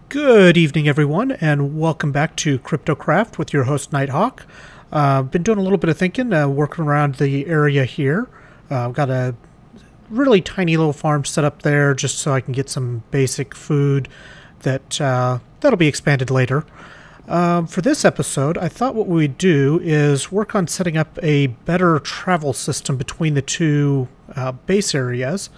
Good evening, everyone, and welcome back to Kryptocraft with your host, Nighthawk. Been doing a little bit of thinking, working around the area here. I've got a really tiny little farm set up there just so I can get some basic food that'll be expanded later. For this episode, I thought what we'd do is work on setting up a better travel system between the two base areas,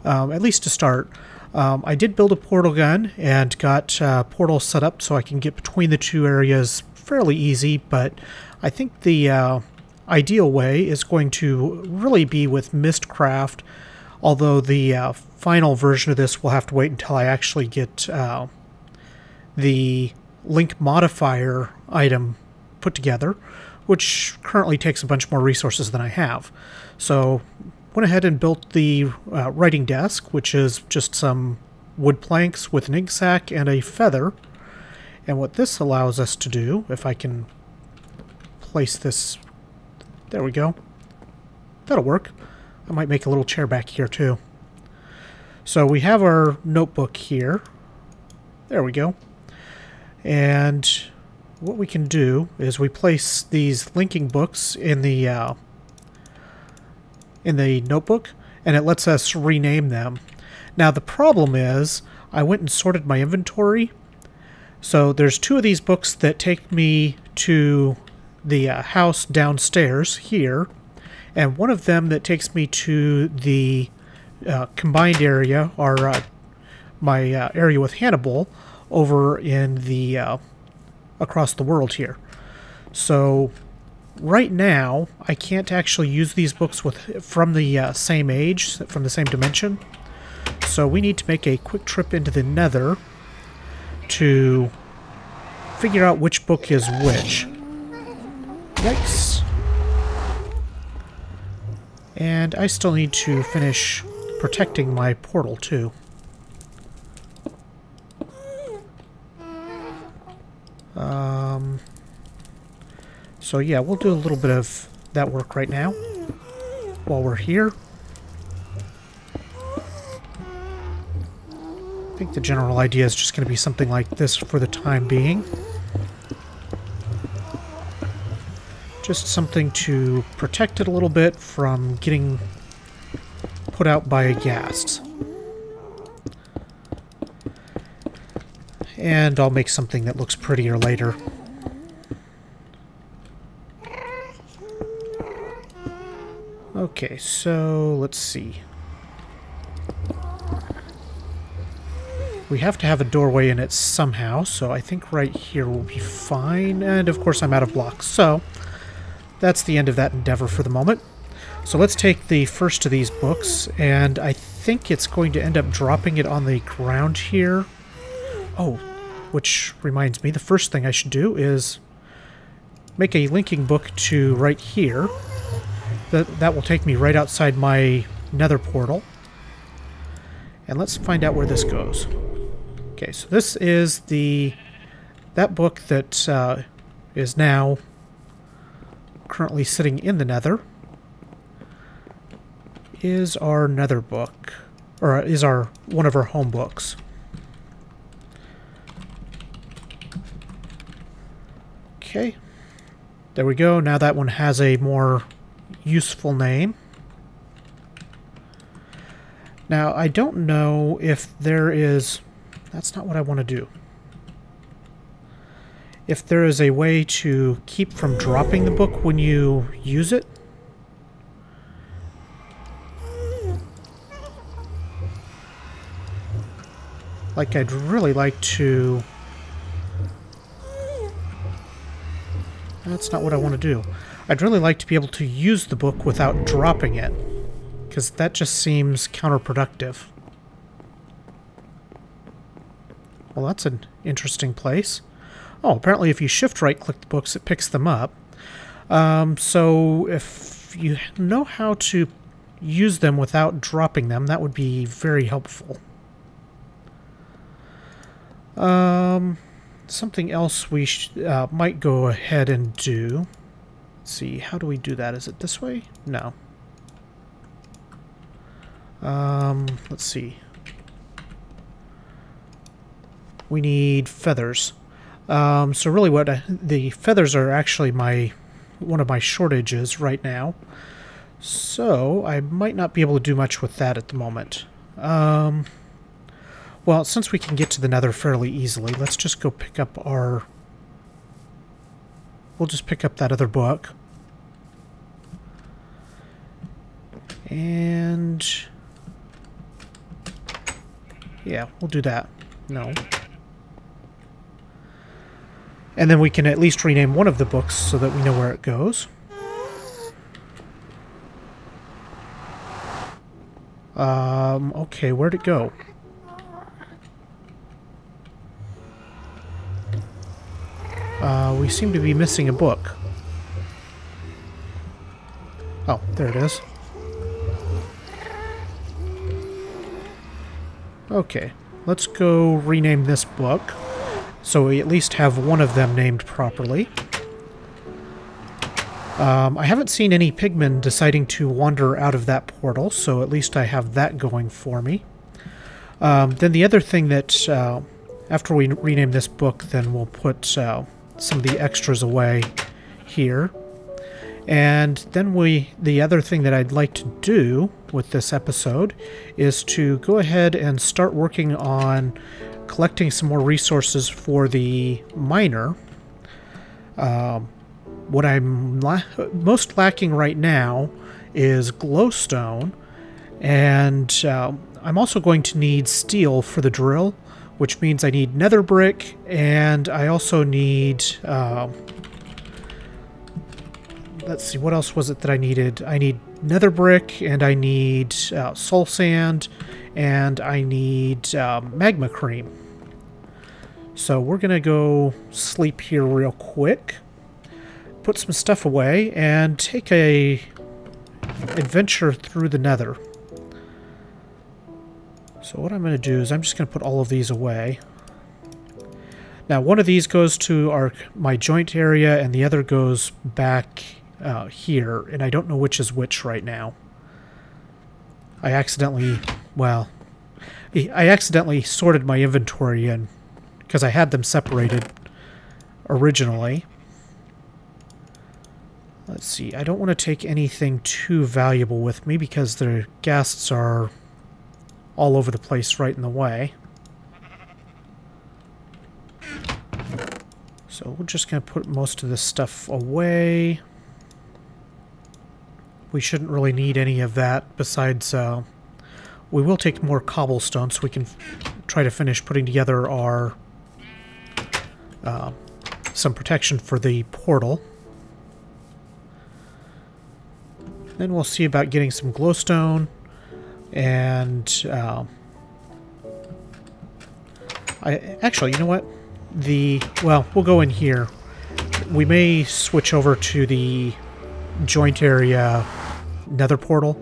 at least to start. I did build a portal gun and got portals set up so I can get between the two areas fairly easy, but I think the ideal way is going to really be with Mistcraft, although the final version of this will have to wait until I actually get the link modifier item put together, which currently takes a bunch more resources than I have. So went ahead and built the writing desk, which is just some wood planks with an ink sac and a feather. And what this allows us to do, if I can place this, there we go, that'll work. I might make a little chair back here too. So we have our notebook here, there we go. And what we can do is we place these linking books in the notebook, and it lets us rename them. Now the problem is I went and sorted my inventory, so there's two of these books that take me to the house downstairs here, and one of them that takes me to the combined area, or my area with Hannibal over in the across the world here. So right now, I can't actually use these books from the same age, from the same dimension. So we need to make a quick trip into the Nether to figure out which book is which. Yikes. And I still need to finish protecting my portal too. So yeah, we'll do a little bit of that work right now while we're here. I think the general idea is just going to be something like this for the time being. Just something to protect it a little bit from getting put out by a ghast. And I'll make something that looks prettier later. Okay, so let's see. We have to have a doorway in it somehow, so I think right here will be fine. And of course I'm out of blocks, so that's the end of that endeavor for the moment. So let's take the first of these books, and I think it's going to end up dropping it on the ground here. Oh, which reminds me, the first thing I should do is make a linking book to right here. That will take me right outside my nether portal. And let's find out where this goes. Okay, so this is that book that is now currently sitting in the nether. Is our nether book, or is one of our home books. Okay, there we go. Now that one has a more useful name. Now, I don't know if there is... That's not what I want to do. If there is a way to keep from dropping the book when you use it. Like, I'd really like to... That's not what I want to do. I'd really like to be able to use the book without dropping it, because that just seems counterproductive. Well, that's an interesting place. Oh, apparently if you shift right-click the books, it picks them up. So if you know how to use them without dropping them, that would be very helpful. Something else we might go ahead and do. Let's see, how do we do that? Is it this way? No. Let's see. we need feathers. So really the feathers are actually one of my shortages right now. So I might not be able to do much with that at the moment. Well, since we can get to the Nether fairly easily, let's just go pick up our... We'll just pick up that other book. And... yeah, we'll do that. No. And then we can at least rename one of the books so that we know where it goes. Okay, where'd it go? We seem to be missing a book. Oh, there it is. Okay, let's go rename this book, so we at least have one of them named properly. I haven't seen any pigmen deciding to wander out of that portal, so at least I have that going for me. Then the other thing that, after we rename this book, then we'll put some of the extras away here. And then the other thing that I'd like to do with this episode is to go ahead and start working on collecting some more resources for the miner. What I'm most lacking right now is glowstone, and I'm also going to need steel for the drill, which means I need nether brick, and I also need... let's see, what else was it that I needed? I need nether brick, and I need soul sand, and I need magma cream. So we're going to go sleep here real quick, put some stuff away, and take a adventure through the nether. So what I'm going to do is I'm just going to put all of these away. Now one of these goes to my joint area, and the other goes back here, and I don't know which is which right now. I accidentally sorted my inventory in because I had them separated originally. Let's see, I don't want to take anything too valuable with me because the ghasts are all over the place right in the way. So we're just going to put most of this stuff away. We shouldn't really need any of that. Besides, we will take more cobblestone so we can try to finish putting together our some protection for the portal. Then we'll see about getting some glowstone, and actually, you know what? We'll go in here. We may switch over to the joint area nether portal,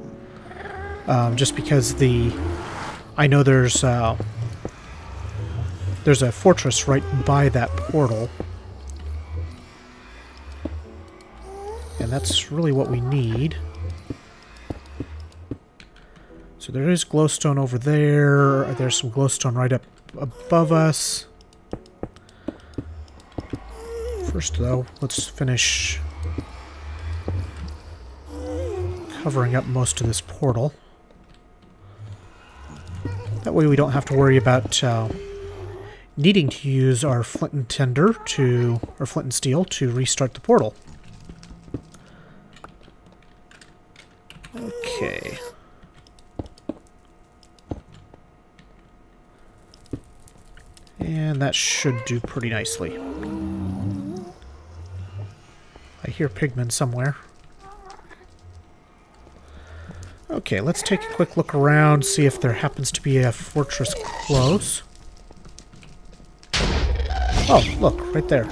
just because I know there's a fortress right by that portal, and that's really what we need. So there is glowstone over there. There's some glowstone right up above us. First, though, let's finish covering up most of this portal. That way we don't have to worry about needing to use our flint and tinder or flint and steel to restart the portal. Okay. And that should do pretty nicely. I hear pigmen somewhere. Okay, let's take a quick look around, see if there happens to be a fortress close. Oh, look, right there.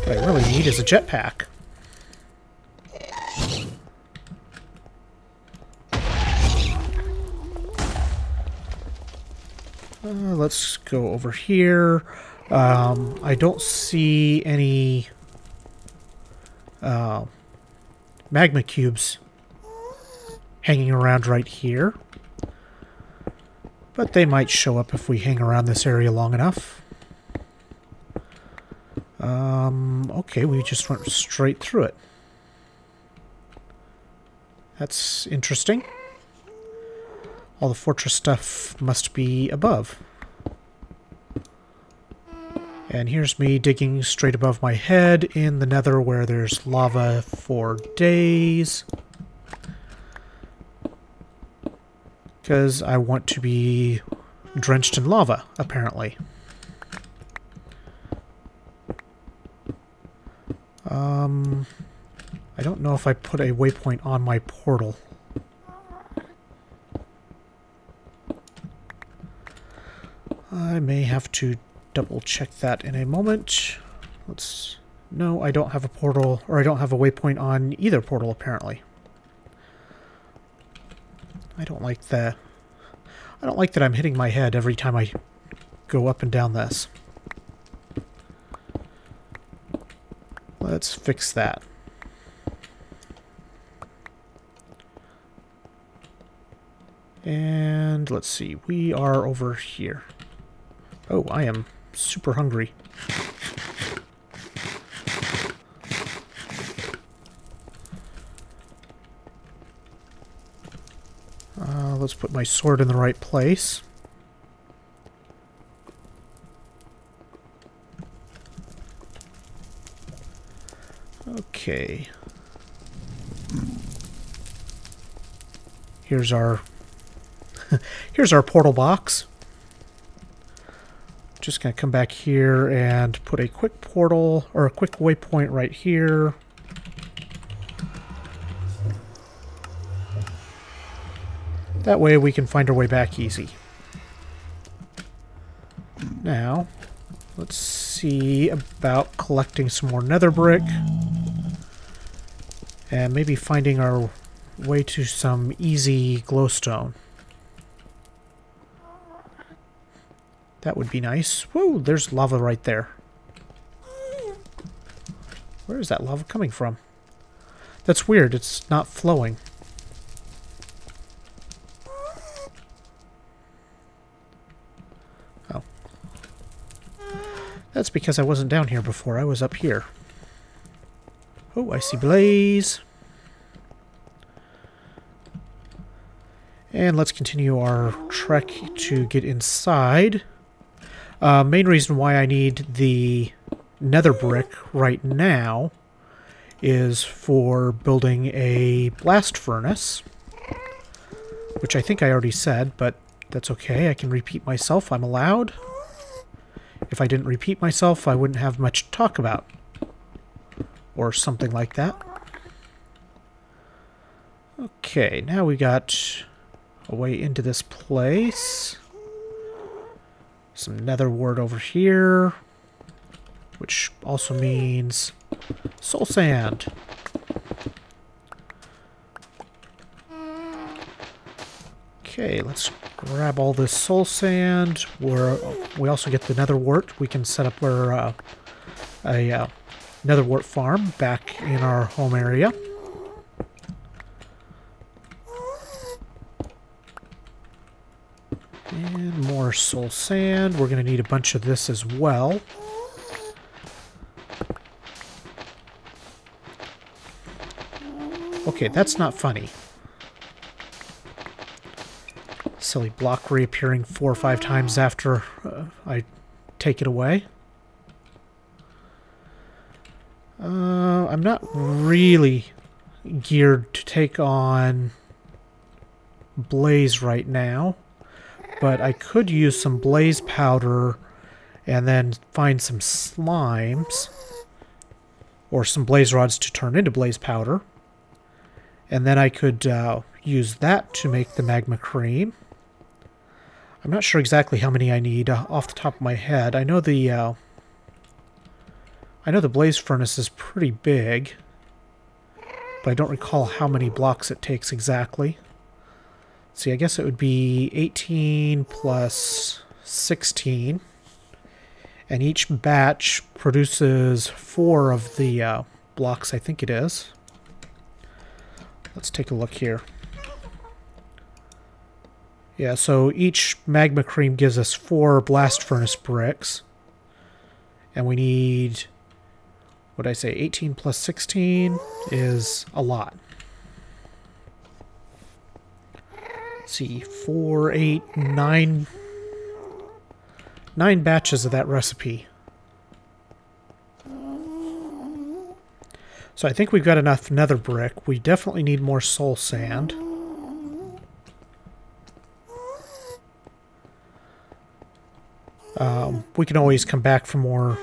What I really need is a jetpack. Let's go over here. I don't see any magma cubes hanging around right here. But they might show up if we hang around this area long enough. Okay, we just went straight through it. That's interesting. All the fortress stuff must be above. And here's me digging straight above my head in the nether where there's lava for days. Because I want to be drenched in lava, apparently. I don't know if I put a waypoint on my portal. I may have to double check that in a moment. No, I don't have a portal, or I don't have a waypoint on either portal, apparently. I don't like that I'm hitting my head every time I go up and down this. Let's fix that. And let's see, we are over here. Oh, I am super hungry. Let's put my sword in the right place. Okay. Here's our portal box. Just gonna come back here and put a quick portal or a quick waypoint right here. That way we can find our way back easy. Now, let's see about collecting some more nether brick. And maybe finding our way to some easy glowstone. That would be nice. Whoa, there's lava right there. Where is that lava coming from? That's weird, it's not flowing. Oh. That's because I wasn't down here before, I was up here. Oh, I see blaze. And let's continue our trek to get inside. Main reason why I need the nether brick right now is for building a blast furnace, which I think I already said, but that's okay. I can repeat myself. I'm allowed. If I didn't repeat myself, I wouldn't have much to talk about. Or something like that. Okay, now we got a way into this place. Some nether wart over here, which also means soul sand. Okay, let's grab all this soul sand. We also get the nether wart. We can set up a nether wart farm back in our home area. And more soul sand. We're going to need a bunch of this as well. Okay, that's not funny. Silly block reappearing 4 or 5 times after I take it away. I'm not really geared to take on blaze right now. But I could use some blaze powder and then find some slimes or some blaze rods to turn into blaze powder. And then I could use that to make the magma cream. I'm not sure exactly how many I need off the top of my head. I know the blaze furnace is pretty big, but I don't recall how many blocks it takes exactly. See, I guess it would be 18 plus 16. And each batch produces 4 of the blocks, I think it is. Let's take a look here. Yeah, so each magma cream gives us 4 blast furnace bricks. And we need, what did I say, 18 plus 16 is a lot. Let's see, 4, 8, 9. 9 batches of that recipe. So I think we've got enough nether brick. We definitely need more soul sand. We can always come back for more.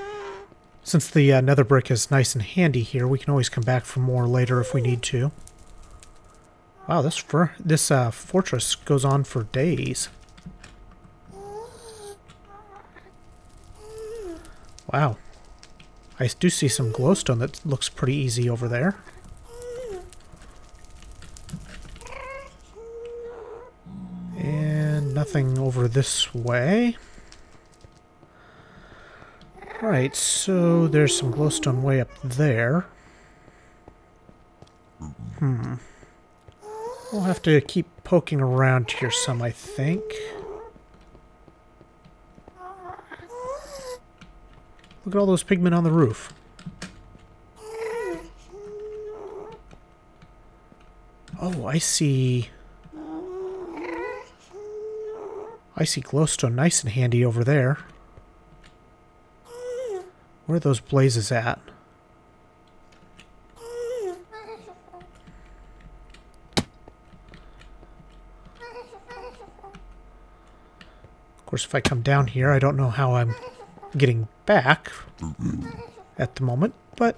Since the nether brick is nice and handy here, we can always come back for more later if we need to. Wow, this fortress goes on for days. Wow. I do see some glowstone that looks pretty easy over there. And nothing over this way. Right, so there's some glowstone way up there. We'll have to keep poking around here some, I think. Look at all those pigmen on the roof. Oh, I see. I see glowstone nice and handy over there. Where are those blazes at? Of course, if I come down here, I don't know how I'm getting back at the moment, but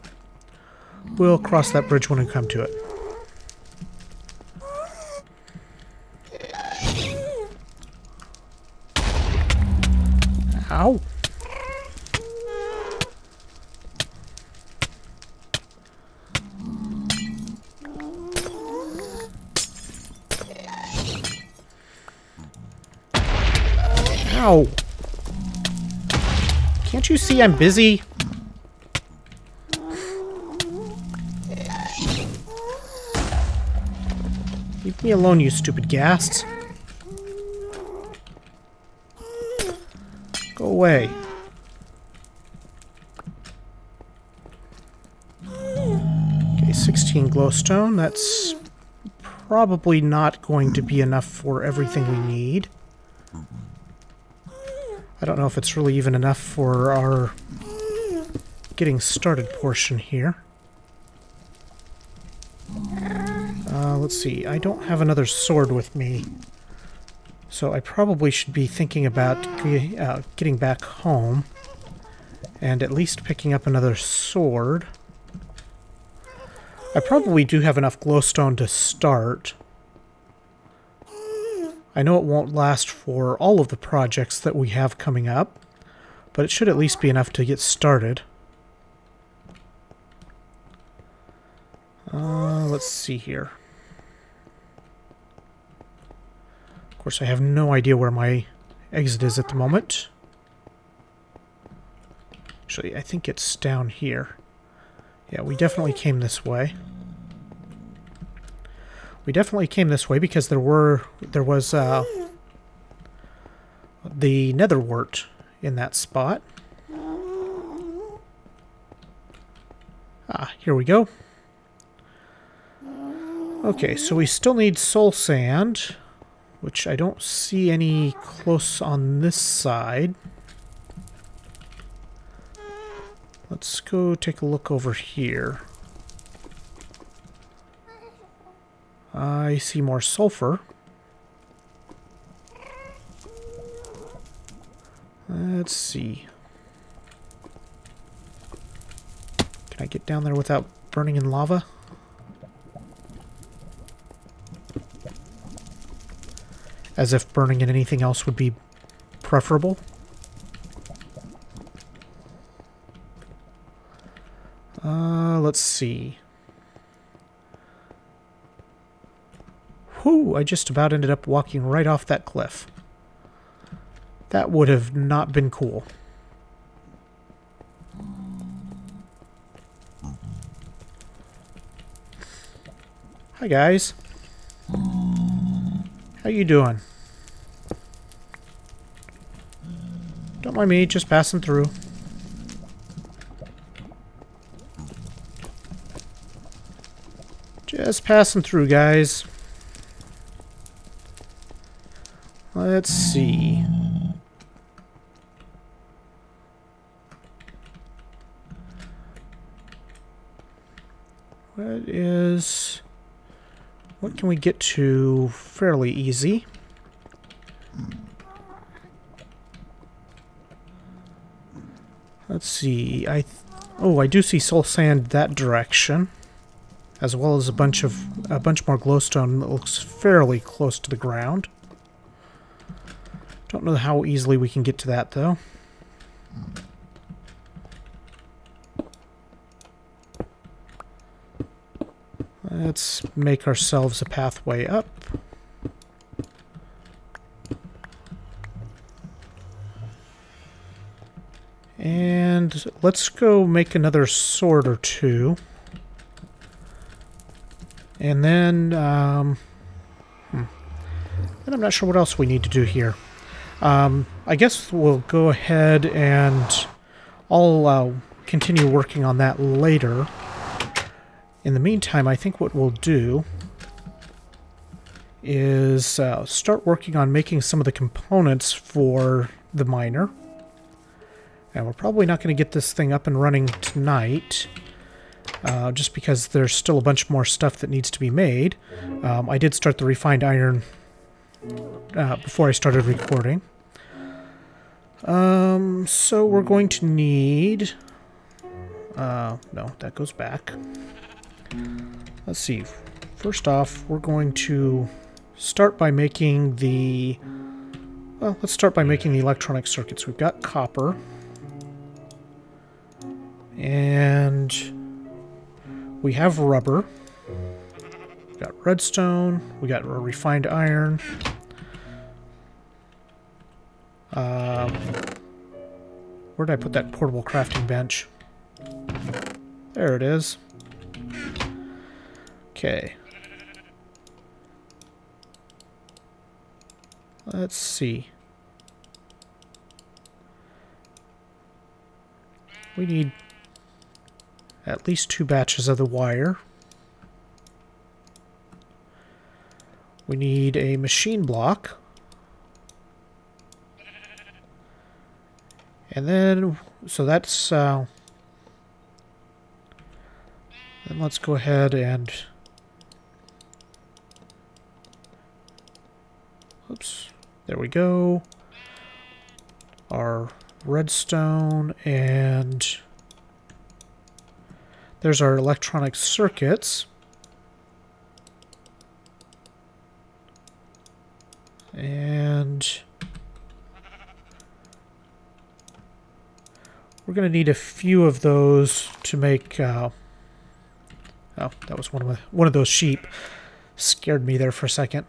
we'll cross that bridge when we come to it. Ow! Ow! Can't you see I'm busy? Leave me alone, you stupid ghasts. Go away. Okay, 16 glowstone. That's probably not going to be enough for everything we need. I don't know if it's really even enough for our getting started portion here. Let's see. I don't have another sword with me, so I probably should be thinking about getting back home and at least picking up another sword. I probably do have enough glowstone to start. I know it won't last for all of the projects that we have coming up, but it should at least be enough to get started. Let's see here. Of course, I have no idea where my exit is at the moment. Actually, I think it's down here. Yeah, we definitely came this way. We definitely came this way because there was the nether wart in that spot. Ah, here we go. Okay, so we still need soul sand, which I don't see any close on this side. Let's go take a look over here. I see more sulfur. Let's see. Can I get down there without burning in lava? As if burning in anything else would be preferable. Let's see. Whew, I just about ended up walking right off that cliff. That would have not been cool. Hi, guys. How you doing? Don't mind me, just passing through. Just passing through, guys. Let's see. What can we get to fairly easy? Let's see. I do see soul sand that direction, as well as a bunch more glowstone that looks fairly close to the ground. Don't know how easily we can get to that though. Let's make ourselves a pathway up. And let's go make another sword or two. And then, and I'm not sure what else we need to do here. I guess we'll go ahead and I'll continue working on that later. In the meantime, I think what we'll do is start working on making some of the components for the miner. And we're probably not going to get this thing up and running tonight, just because there's still a bunch more stuff that needs to be made. I did start the refined iron before I started recording. So we're going to need... no, that goes back. Let's see. First off, we're going to start by making the... Well, let's start by making the electronic circuits. We've got copper. And we have rubber. We've got redstone. We got refined iron. Where did I put that portable crafting bench? There it is. Okay. Let's see. We need at least 2 batches of the wire. We need a machine block. And then, so that's, then let's go ahead and, oops, there we go. Our redstone, and there's our electronic circuits. And we're going to need a few of those to make... oh, that was one of those sheep. Scared me there for a second.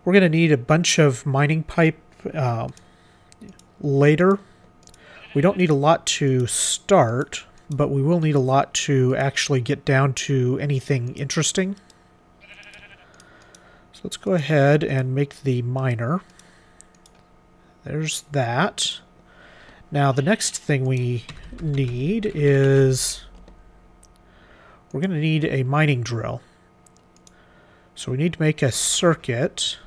We're going to need a bunch of mining pipe later. We don't need a lot to start, but we will need a lot to actually get down to anything interesting. So let's go ahead and make the miner. There's that. Now the next thing we need is we're going to need a mining drill. So we need to make a circuit.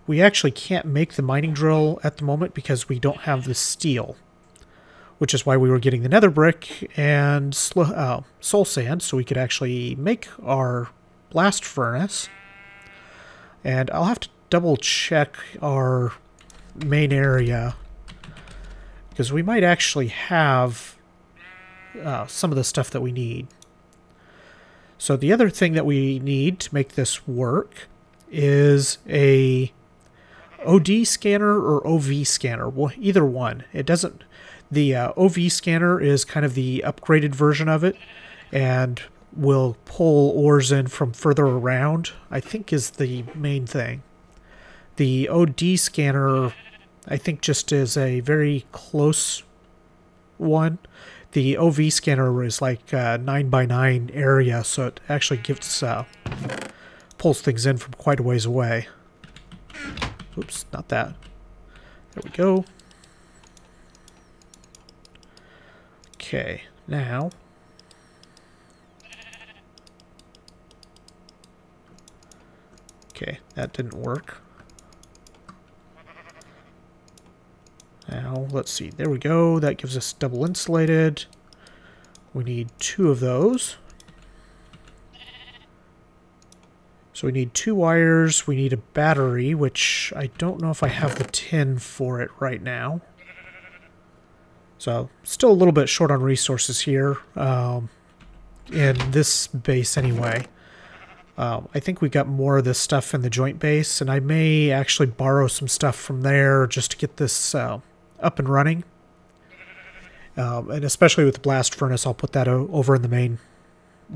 We actually can't make the mining drill at the moment because we don't have the steel, which is why we were getting the nether brick and soul sand, so we could actually make our blast furnace. And I'll have to double check our main area, because we might actually have some of the stuff that we need. So the other thing that we need to make this work is a OD scanner or OV scanner. Well, either one. It doesn't... The OV scanner is kind of the upgraded version of it, and will pull ores in from further around, I think is the main thing. The OD scanner I think just as a very close one. The OV scanner is like 9x9 area, so it actually gives pulls things in from quite a ways away. Oops, not that. There we go. Okay, now okay, that didn't work. Now, let's see. There we go. That gives us double insulated. We need 2 of those. So we need 2 wires. We need a battery, which I don't know if I have the tin for it right now. So, still a little bit short on resources here. In this base anyway. I think we got more of this stuff in the joint base, and I may actually borrow some stuff from there just to get this up and running. And especially with the blast furnace, I'll put that over in the main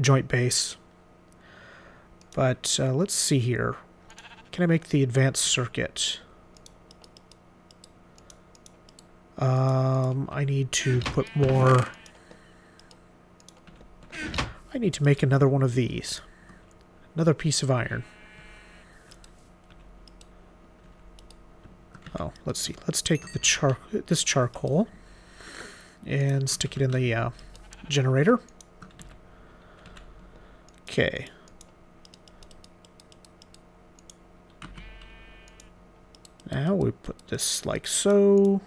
joint base. But let's see here. Can I make the advanced circuit? I need to put more... I need to make another one of these. Another piece of iron. Oh, let's see. Let's take the this charcoal and stick it in the generator. Okay. Now we put this like so.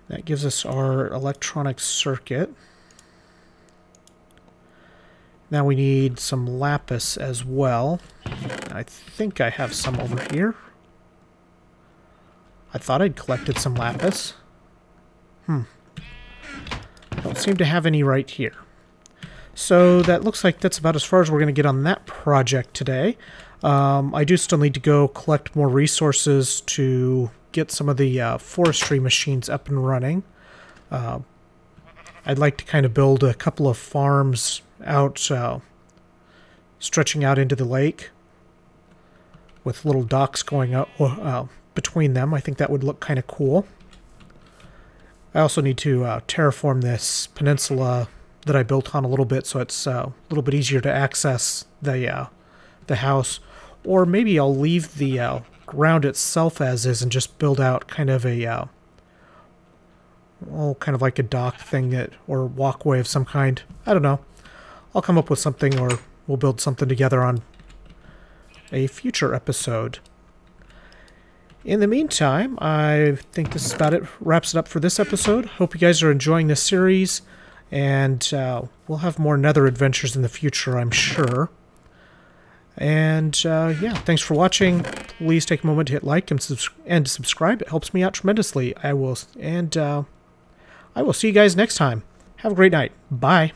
That gives us our electronic circuit. Now we need some lapis as well. I think I have some over here. I thought I'd collected some lapis. I don't seem to have any right here. So that looks like that's about as far as we're going to get on that project today. I do still need to go collect more resources to get some of the forestry machines up and running. I'd like to kind of build a couple of farms out, stretching out into the lake with little docks going up between them. I think that would look kind of cool. I also need to terraform this peninsula that I built on a little bit so it's a little bit easier to access the house. Or maybe I'll leave the ground itself as is and just build out kind of a kind of like a dock thing or walkway of some kind. I don't know. I'll come up with something, or we'll build something together on a future episode. In the meantime, I think this is about it. Wraps it up for this episode. Hope you guys are enjoying this series, and we'll have more Nether adventures in the future, I'm sure. And yeah, thanks for watching. Please take a moment to hit like and subscribe. It helps me out tremendously. I will see you guys next time. Have a great night. Bye.